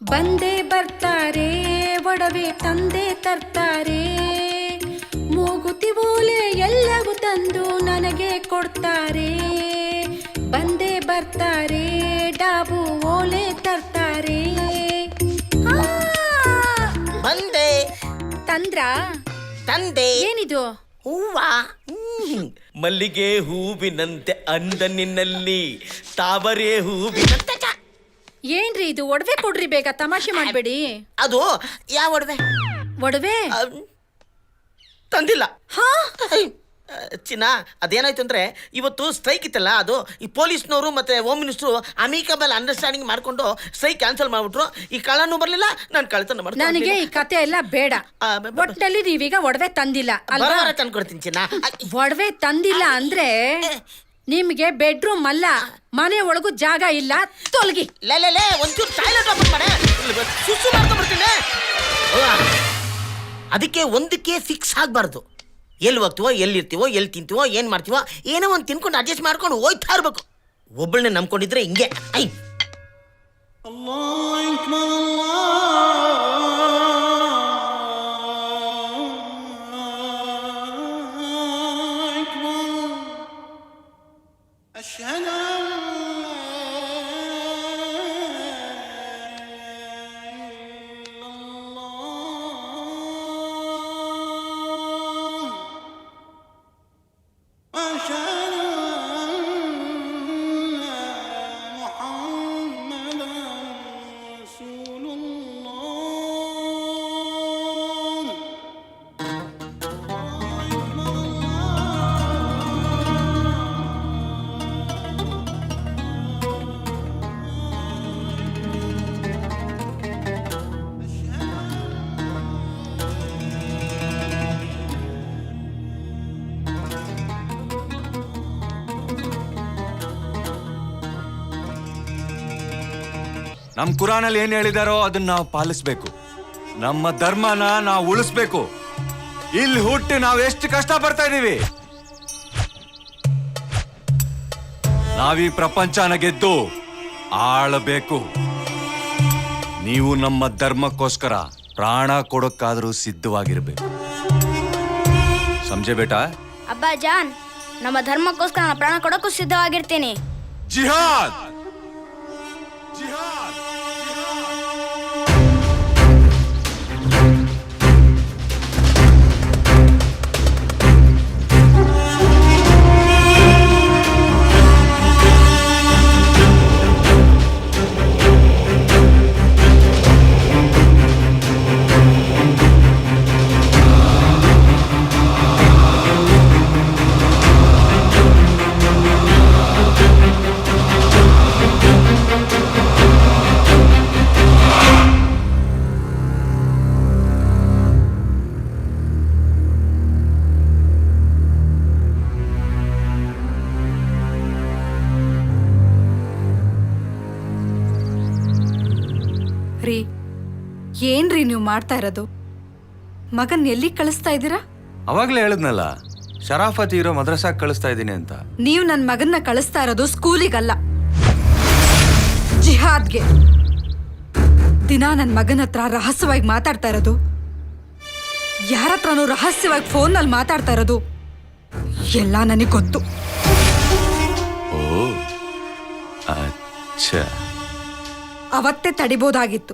ಬಂದೇ ಬರ್ತಾರೆ ಒಡವೆ ತಂದೆ ತರ್ತಾರೆ, ಮೂಗುತಿ ಓಲೆ ಎಲ್ಲವೂ ತಂದು ನನಗೆ ಕೊಡ್ತಾರೆ. ಬಂದೇ ಬರ್ತಾರೆ ಡಾಬು ಓಲೆ ತರ್ತಾರೆ. ಬಂದೆ ತಂದ್ರ ತಂದೆ. ಏನಿದು? ಹೂವ. ಮಲ್ಲಿಗೆ ಹೂವಿನಂತೆ ಅಂದ ನಿನ್ನಲ್ಲಿ ತಾವರೆ ಹೂವಿನಂತೆ. ಏನ್ರಿ ಇದು? ಒಡವೆ ಕೊಡ್ರಿ ಬೇಗ, ತಮಾಷೆ ಮಾಡ್ಬೇಡಿ. ಅದು ಯಾವ ಒಡವೆ? ಒಡವೆ ತಂದಿಲ್ಲ. ಹಾ ಚಿನ್ನ, ಅದೇನಾಯ್ತು ಅಂದ್ರೆ ಇವತ್ತು ಸ್ಟ್ರೈಕ್ ಇತ್ತಲ್ಲ, ಅದು ಈ ಪೊಲೀಸ್ನವರು ಮತ್ತೆ ಹೋಮ್ ಮಿನಿಸ್ಟ್ರು ಅಮಿಕಬಲ್ ಅಂಡರ್ಸ್ಟ್ಯಾಂಡಿಂಗ್ ಮಾಡ್ಕೊಂಡು ಸ್ಟ್ರೈಕ್ ಕ್ಯಾನ್ಸಲ್ ಮಾಡ್ಬಿಟ್ರು. ಈ ಕಳ್ಳನೂ ಬರ್ಲಿಲ್ಲ, ನಾನು ಕಳ್ತನ ಮಾಡ್ತೀನಿ. ನನಗೆ ಈ ಕತೆ ಎಲ್ಲ ಬೇಡ. ಒಟ್ಟಲ್ಲಿ ನೀವೀಗ ಒಡವೆ ತಂದಿಲ್ಲ ಅಲ್ವಾ? ತಂದ್ಕೊಡ್ತೀನಿ ಚಿನ್ನ. ಒಡವೆ ತಂದಿಲ್ಲ ಅಂದ್ರೆ ನಿಮ್ಗೆ ಬೆಡ್ರೂಮ್ ಅಲ್ಲ, ಮನೆ ಒಳಗೂ ಜಾಗ ಇಲ್ಲ. ತೊಲಗಿ. ಲೇ ಒಂಚೂರು ಟಾಯ್ಲೆಟ್ ಓಪನ್ ಮಾಡೆ, ಸುಸು ಮಾಡ್ಕೊಂಡ್ಬಿಡ್ತೀನಿ. ಅದಕ್ಕೆ ಒಂದಕ್ಕೆ ಫಿಕ್ಸ್ ಆಗ್ಬಾರ್ದು. ಎಲ್ಲಿ ಹೋಗ್ತೀವೋ, ಎಲ್ಲಿರ್ತೀವೋ, ಎಲ್ಲಿ ತಿಂತೀವೋ, ಏನ್ ಮಾಡ್ತೀವೋ, ಏನೋ ಒಂದು ತಿನ್ಕೊಂಡು ಅಡ್ಜಸ್ಟ್ ಮಾಡ್ಕೊಂಡು ಹೋಯ್ತಾ ಇರ್ಬೇಕು. ಒಬ್ಬಳನ್ನೇ ನಂಬ್ಕೊಂಡಿದ್ರೆ ಹಿಂಗೆ. ಐ ನಮ್ ಕುರಾನಲ್ಲಿ ಏನ್ ಹೇಳಿದಾರೋ ಅದನ್ನ ನಾವು ಪಾಲಿಸ್ಬೇಕು. ನಮ್ಮ ಧರ್ಮನ ನಾವು ಉಳಿಸ್ಬೇಕು. ಇಲ್ಲಿ ಹುಟ್ಟಿ ನಾವು ಎಷ್ಟು ಕಷ್ಟ ಪಡ್ತಾ ಇದೀವಿ. ನಾವೀ ಪ್ರಪಂಚನ ಗೆದ್ದು ಆಳಬೇಕು. ನೀವು ನಮ್ಮ ಧರ್ಮಕ್ಕೋಸ್ಕರ ಪ್ರಾಣ ಕೊಡೋಕ್ಕಾದ್ರೂ ಸಿದ್ಧವಾಗಿರ್ಬೇಕು. ಸಮझे ಬೇಟಾ? ಅಬ್ಬಾ ಜಾನ್, ನಮ್ಮ ಧರ್ಮಕ್ಕೋಸ್ಕರ ನಾನು ಪ್ರಾಣ ಕೊಡೋಕ್ಕೂ ಸಿದ್ಧವಾಗಿರ್ತೀನಿ. ಜಿಹಾದ್! ರೀ, ಏನ್ರಿ ನೀವು ಮಾಡ್ತಾ ಇರೋದು? ಮಗನ್ ಎಲ್ಲಿ ಕಳಿಸ್ತಾ ಇದ್ದೀರಾ? ಅವಾಗ್ಲೇ ಹೇಳಿದ್ನಲ್ಲ, ಶರಾಫತ್ ಇರೋ ಮದ್ರಸಾಕ್ ಕಳಿಸ್ತಾ ಇದ್ದೀನಿ ಅಂತ. ನೀವು ನನ್ನ ಮಗನ್ನ ಕಳಿಸ್ತಾ ಇರೋದು ಸ್ಕೂಲಿಗಲ್ಲ, ಜಿಹಾದ್ಗೆ. ದಿನ ನನ್ನ ಮಗನ ಹತ್ರ ರಹಸ್ಯವಾಗಿ ಮಾತಾಡ್ತಾ ಇರೋದು, ಯಾರ ಹತ್ರನೂ ರಹಸ್ಯವಾಗಿ ಫೋನಲ್ಲಿ ಮಾತಾಡ್ತಾ ಇರೋದು ಎಲ್ಲ ನನಗೆ ಗೊತ್ತು. ಓ ಅಚ್ಚಾ. ಅವತ್ತೇ ತಡಿಬೋದಾಗಿತ್ತು,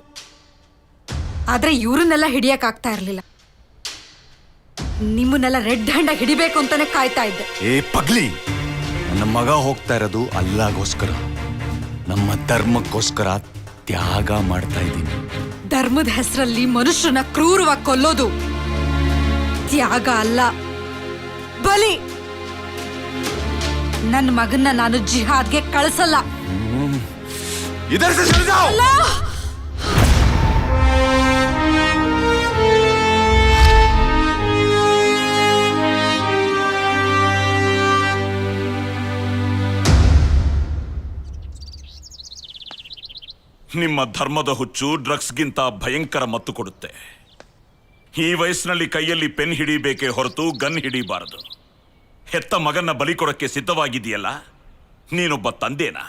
ಆದ್ರೆ ಇವ್ರನ್ನೆಲ್ಲ ಹಿಡಿಯಕ್ಕಾಗ್ತಾ ಇರ್ಲಿಲ್ಲ. ನಿಮ್ಮನ್ನೆಲ್ಲ ರೆಡ್ ಹ್ಯಾಂಡ್ ಆಗಿ ಹಿಡಿಬೇಕು ಅಂತಾನೆ ಕಾಯ್ತಾ ಇದ್ದೆ. ಏ ಪಗ್ಲಿ, ನನ್ನ ಮಗ ಹೋಗ್ತಾ ಇರೋದು ಅಲ್ಲಾಗೋಸ್ಕರ, ನಮ್ಮ ಧರ್ಮಕ್ಕೋಸ್ಕರ ತ್ಯಾಗ ಮಾಡ್ತಾ ಇದ್ದೀನಿ. ಧರ್ಮದ ಹೆಸರಲ್ಲಿ ಮನುಷ್ಯನ ಕ್ರೂರವಾಗಿ ಕೊಲ್ಲೋದು ತ್ಯಾಗ ಅಲ್ಲ, ಬಲಿ. ನನ್ನ ಮಗನ್ನ ನಾನು ಜಿಹಾದ್ಗೆ ಕಳಿಸಲ್ಲ. ಇದರ से चल जाओ. ನಿಮ್ಮ ಧರ್ಮದ ಹುಚ್ಚು ಡ್ರಗ್ಸ್ಗಿಂತ ಭಯಂಕರ ಮತ್ತು ಕೊಡುತ್ತೆ. ಈ ವಯಸ್ಸಿನಲ್ಲಿ ಕೈಯಲ್ಲಿ ಪೆನ್ ಹಿಡಿಬೇಕೇ ಹೊರತು ಗನ್ ಹಿಡಿಬಾರದು. ಹೆತ್ತ ಮಗನ್ನ ಬಲಿ ಕೊಡಕ್ಕೆ ಸಿದ್ಧವಾಗಿದೆಯಲ್ಲ, ನೀನೊಬ್ಬ ತಂದೆನಾ?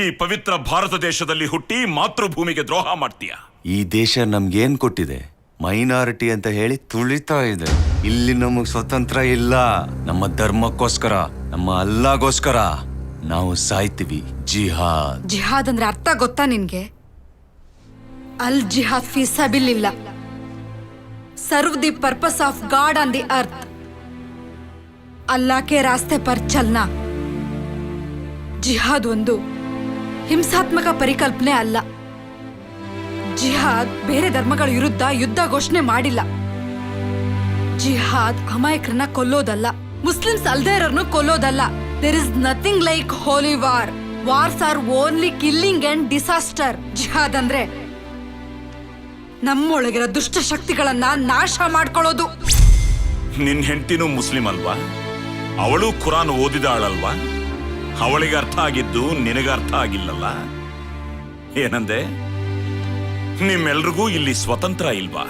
ಈ ಪವಿತ್ರ ಭಾರತ ದೇಶದಲ್ಲಿ ಹುಟ್ಟಿ ಮಾತೃಭೂಮಿಗೆ ದ್ರೋಹ ಮಾಡ್ತೀಯ. ಈ ದೇಶ ನಮ್ಗೇನ್ ಕೊಟ್ಟಿದೆ? ಮೈನಾರಿಟಿ ಅಂತ ಹೇಳಿ ತುಳಿತಾ ಇದೆ. ಇಲ್ಲಿ ನಮಗ್ ಸ್ವತಂತ್ರ ಇಲ್ಲ. ನಮ್ಮ ಧರ್ಮಕ್ಕೋಸ್ಕರ, ನಮ್ಮ ಅಲ್ಲಾಗೋಸ್ಕರ ನಾವು ಸಾಯ್ತೀವಿ. ಜಿಹಾದ್. ಜಿಹಾದ್ ಅಂದ್ರೆ ಅರ್ಥ ಗೊತ್ತಾ ನಿನ್ಗೆ? ಅಲ್ ಜಿಹಾದ್ ಫಿ ಸಬಿಲಿಲ್ಲ, serve the purpose of God on the earth, Allah ಕೆ ರಾಸ್ತೆ ಪರ್ ಚಲ್ನಾ. ಜಿಹಾದ್ ಒಂದು ಹಿಂಸಾತ್ಮಕ ಪರಿಕಲ್ಪನೆ ಅಲ್ಲ. ಜಿಹಾದ್ ಬೇರೆ ಧರ್ಮಗಳ ವಿರುದ್ಧ ಯುದ್ಧ ಘೋಷಣೆ ಮಾಡಿಲ್ಲ. ಜಿಹಾದ್ ಅಮಾಯಕರನ್ನ ಕೊಲ್ಲೋದಲ್ಲ, ಮುಸ್ಲಿಮ್ಸ್ ಅಲ್ದೇ ಇರೋರ್ನು ಕೊಲ್ಲೋದಲ್ಲ. There is nothing like holy war. Wars are only killing and disaster. ಜಿಹಾದ್ ಅಂದ್ರೆ ನಮ್ಮೊಳಗಿರೋ ದುಷ್ಟ ಶಕ್ತಿಗಳನ್ನ ನಾಶ ಮಾಡ್ಕೊಳ್ಳೋದು. ನಿನ್ ಹೆಂಡತಿನೂ ಮುಸ್ಲಿಂ ಅಲ್ವಾ? ಅವಳು ಕುರಾನ್ ಓದಿದಾಳಲ್ವಾ? ಅವಳಿಗೆ ಅರ್ಥ ಆಗಿದ್ದು ನಿನಗೆ ಅರ್ಥ ಆಗಿಲ್ಲಲ್ಲ? ಏನಂದೆ? ನಿಮ್ಮೆಲ್ರಿಗೂ ಇಲ್ಲಿ ಸ್ವತಂತ್ರ ಇಲ್ವಾ?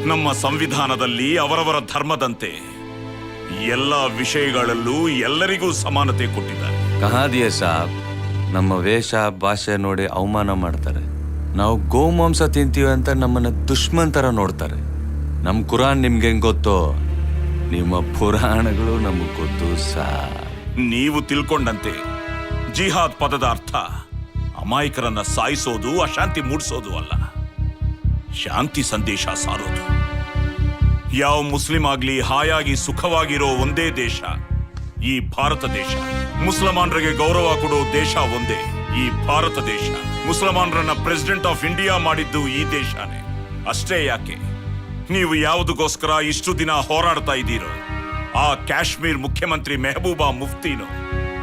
ನಮ್ಮ ಸಂವಿಧಾನದಲ್ಲಿ ಅವರವರ ಧರ್ಮದಂತೆ ಎಲ್ಲ ವಿಷಯಗಳಲ್ಲೂ ಎಲ್ಲರಿಗೂ ಸಮಾನತೆ ಕೊಟ್ಟಿದ್ದಾರೆ. ಕಹಾದಿಯ ಸಾಬ್, ನಮ್ಮ ವೇಷ ಭಾಷೆ ನೋಡಿ ಅವಮಾನ ಮಾಡ್ತಾರೆ. ನಾವು ಗೋಮಾಂಸ ತಿಂತೀವಿ ಅಂತ ನಮ್ಮನ್ನ ದುಶ್ಮನ್ ತರ ನೋಡ್ತಾರೆ. ನಮ್ ಕುರಾನ್ ನಿಮ್ಗೆ ಹೆಂಗ್ ಗೊತ್ತೋ, ನಿಮ್ಮ ಪುರಾಣಗಳು ನಮಗ್ ಗೊತ್ತು ಸಾಬ್. ನೀವು ತಿಳ್ಕೊಂಡಂತೆ ಜಿಹಾದ್ ಪದದ ಅರ್ಥ ಅಮಾಯಕರನ್ನ ಸಾಯಿಸೋದು, ಅಶಾಂತಿ ಮೂಡಿಸೋದು ಅಲ್ಲ, ಶಾಂತಿ ಸಂದೇಶ ಸಾರೋದು. ಯಾವ ಮುಸ್ಲಿಂ ಆಗ್ಲಿ ಹಾಯಾಗಿ ಸುಖವಾಗಿರೋ ಒಂದೇ ದೇಶ ಈ ಭಾರತ ದೇಶ. ಮುಸಲ್ಮಾನರಿಗೆ ಗೌರವ ಕೊಡೋ ದೇಶ ಒಂದೇ, ಈ ಭಾರತ ದೇಶ. ಮುಸಲ್ಮಾನರನ್ನ ಪ್ರೆಸಿಡೆಂಟ್ ಆಫ್ ಇಂಡಿಯಾ ಮಾಡಿದ್ದು ಈ ದೇಶನೇ. ಅಷ್ಟೇ ಯಾಕೆ, ನೀವು ಯಾವುದಕ್ಕೋಸ್ಕರ ಇಷ್ಟು ದಿನ ಹೋರಾಡ್ತಾ ಇದ್ದೀರೋ, ಆ ಕಾಶ್ಮೀರ್ ಮುಖ್ಯಮಂತ್ರಿ ಮೆಹಬೂಬಾ ಮುಫ್ತಿನು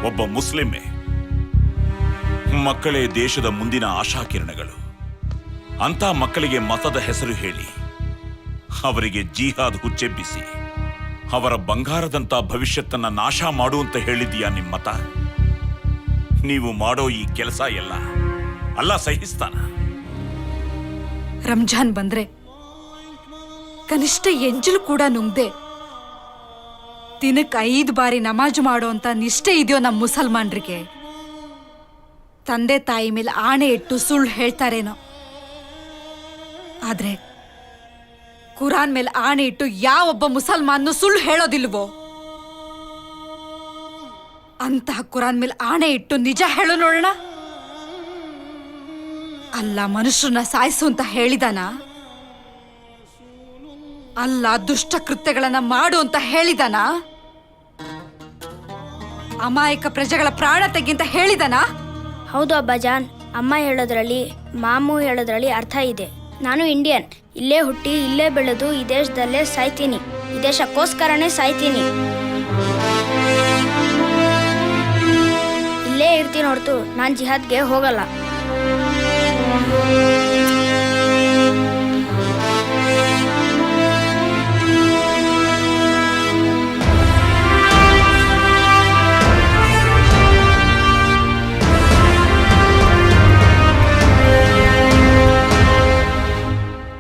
ಒಬ್ಬ ಮುಸ್ಲಿಮೇ. ಮಕ್ಕಳೇ ದೇಶದ ಮುಂದಿನ ಆಶಾಕಿರಣಗಳು. ಅಂತ ಮಕ್ಕಳಿಗೆ ಮತದ ಹೆಸರು ಹೇಳಿ ಅವರಿಗೆ ಜಿಹಾದ್ ಹುಚ್ಚೆಬ್ಬಿಸಿ ಅವರ ಬಂಗಾರದಂತ ಭವಿಷ್ಯತ್ತನ್ನ ನಾಶ ಮಾಡುವಂತ ಹೇಳಿದೀಯಾ ನಿಮ್ಮ ಮತ? ನೀವು ಮಾಡೋ ಈ ಕೆಲಸ ಎಲ್ಲ ಅಲ್ಲ ಸಹಿಸ್ತಾನ? ರಂಜಾನ್ ಬಂದ್ರೆ ಕನಿಷ್ಠ ಎಂಜಲು ಕೂಡ ನುಂಗ್ದೆ ದಿನಕ್ಕೆ 5 ಬಾರಿ ನಮಾಜ್ ಮಾಡೋ ಅಂತ ನಿಷ್ಠೆ ಇದೆಯೋ ನಮ್ಮ ಮುಸಲ್ಮಾನ್ರಿಗೆ? ತಂದೆ ತಾಯಿ ಮೇಲೆ ಆಣೆ ಇಟ್ಟು ಸುಳ್ಳು ಹೇಳ್ತಾರೇನೋ, ಆದ್ರೆ ಕುರಾನ್ ಮೇಲೆ ಆಣೆ ಇಟ್ಟು ಯಾವೊಬ್ಬ ಮುಸಲ್ಮಾನ್ನು ಸುಳ್ಳು ಹೇಳೋದಿಲ್ವೋ? ಅಂತಹ ಕುರಾನ್ ಮೇಲೆ ಆಣೆ ಇಟ್ಟು ನಿಜ ಹೇಳೋ ನೋಡೋಣ. ಅಲ್ಲ ಮನುಷ್ಯರನ್ನ ಸಾಯಿಸು ಅಂತ ಹೇಳಿದಾನ? ಅಲ್ಲ ದುಷ್ಟ ಕೃತ್ಯಗಳನ್ನ ಮಾಡು ಅಂತ ಹೇಳಿದಾನ? ಅಮಾಯಕ ಪ್ರಜೆಗಳ ಪ್ರಾಣ ತೆಗಿಂತ ಹೇಳಿದಾನ? ಹೌದು ಅಬ್ಬಾಜಾನ್, ಅಮ್ಮ ಹೇಳೋದ್ರಲ್ಲಿ, ಮಾಮು ಹೇಳೋದ್ರಲ್ಲಿ ಅರ್ಥ ಇದೆ. ನಾನು ಇಂಡಿಯನ್, ಇಲ್ಲೇ ಹುಟ್ಟಿ ಇಲ್ಲೇ ಬೆಳೆದು ಈ ದೇಶದಲ್ಲೇ ಸಾಯ್ತೀನಿ. ಈ ದೇಶಕ್ಕೋಸ್ಕರನೇ ಸಾಯ್ತೀನಿ. ಇಲ್ಲೇ ಇರ್ತೀನಿ ಹೊರತು ನಾನು ಜಿಹಾದ್ಗೆ ಹೋಗಲ್ಲ.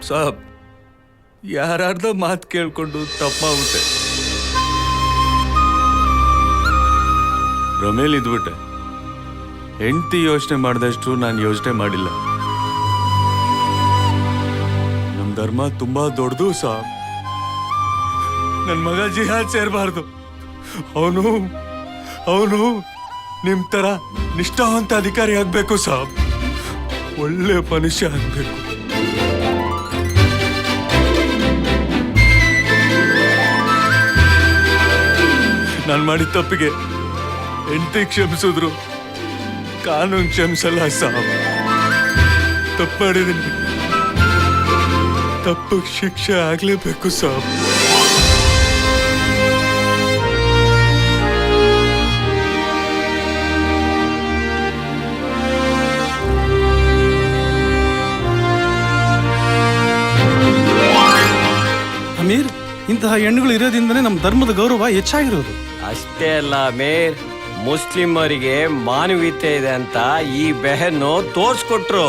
ಸಾಬ್, ಯಾರ್ದೋ ಮಾತು ಕೇಳ್ಕೊಂಡು ತಪ್ಪಾಗುತ್ತೆ. ರಮೇಲ್ ಇದ್ಬಿಟ್ಟೆ. ಹೆಂಡತಿ ಯೋಚನೆ ಮಾಡಿದಷ್ಟು ನಾನು ಯೋಚನೆ ಮಾಡಿಲ್ಲ. ನಮ್ ಧರ್ಮ ತುಂಬಾ ದೊಡ್ಡದು ಸಾಬ್. ನನ್ ಮಗ ಜಿಹಾದ್ ಸೇರ್ಬಾರ್ದು. ಅವನು ನಿಮ್ ತರ ನಿಷ್ಠಾವಂತ ಅಧಿಕಾರಿ ಆಗ್ಬೇಕು ಸಾಬ್. ಒಳ್ಳೆ ಮನುಷ್ಯ ಆಗ್ಬೇಕು. ನಾನು ಮಾಡಿದ ತಪ್ಪಿಗೆ ಹೆಂಡತಿ ಕ್ಷಮಿಸಿದ್ರು, ಕಾನೂನು ಕ್ಷಮಿಸಲ್ಲ ಸಾಬ್. ತಪ್ಪು ಮಾಡಿದ್ದೀನಿ, ತಪ್ಪಿಗೆ ಶಿಕ್ಷೆ ಆಗ್ಲೇಬೇಕು ಸಾಬ್. ಅಮೀರ್, ಇಂತಹ ಹೆಣ್ಣುಗಳು ಇರೋದ್ರಿಂದನೇ ನಮ್ಮ ಧರ್ಮದ ಗೌರವ ಹೆಚ್ಚಾಗಿರೋದು. ಅಷ್ಟೇ ಅಲ್ಲ ಅಮೀರ್, ಮುಸ್ಲಿಮರಿಗೆ ಮಾನವೀಯತೆ ಇದೆ ಅಂತ ಈ ಬೆಹನ್ನು ತೋರ್ಸ್ಕೊಟ್ರು.